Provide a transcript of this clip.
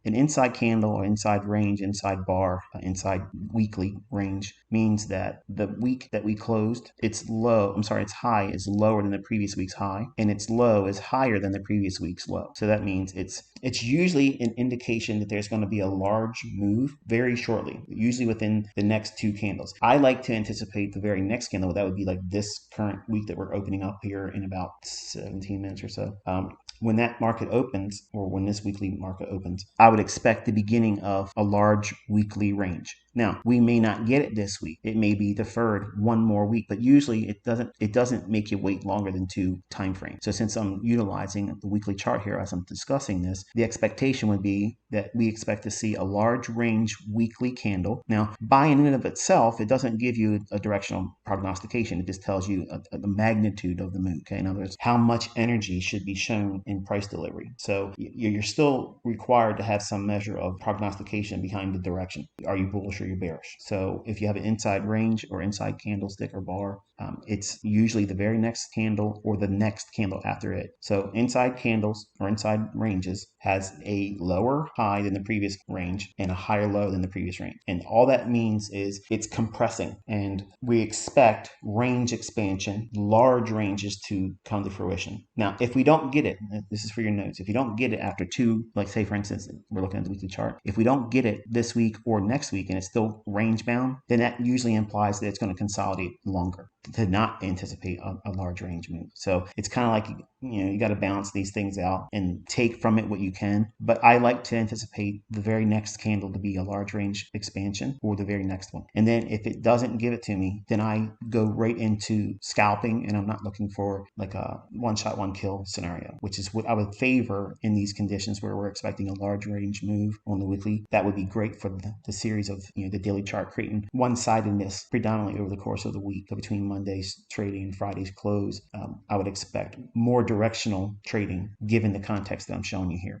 An inside candle or inside range, inside bar, inside weekly range means that the week that we closed, its high is lower than the previous week's high, and its low is higher than the previous week's low. So that means it's usually an indication that there's going to be a large move very shortly, usually within the next two candles. I like to anticipate the very next candle. That would be like this current week that we're opening up here in about 17 minutes or so. When that market opens, or when this weekly market opens, I would expect the beginning of a large weekly range. Now, we may not get it this week. It may be deferred one more week, but usually it doesn't make you wait longer than 2 time frames. So since I'm utilizing the weekly chart here as I'm discussing this, the expectation would be that we expect to see a large range weekly candle. Now, by in and of itself, it doesn't give you a directional prognostication. It just tells you the magnitude of the move. Okay, in other words, how much energy should be shown in price delivery. So you're still required to have some measure of prognostication behind the direction. Are you bullish or you're bearish? So if you have an inside range or inside candlestick or bar, it's usually the very next candle or the next candle after it. So inside candles or inside ranges has a lower high than the previous range and a higher low than the previous range. And all that means is it's compressing, and we expect range expansion, large ranges to come to fruition. Now, if we don't get it, this is for your notes, if you don't get it after 2, like say for instance, we're looking at the weekly chart, if we don't get it this week or next week and it's still range bound, then that usually implies that it's going to consolidate longer, to not anticipate a large range move. So it's kind of like, you got to balance these things out and take from it what you can. But I like to anticipate the very next candle to be a large range expansion or the very next one. And then if it doesn't give it to me, then I go right into scalping, and I'm not looking for like a one shot, one kill scenario, which is what I would favor in these conditions where we're expecting a large range move on the weekly. That would be great for the series of, the daily chart, creating one-sidedness predominantly over the course of the week. So between Monday's trading and Friday's close, I would expect more directional trading given the context that I'm showing you here.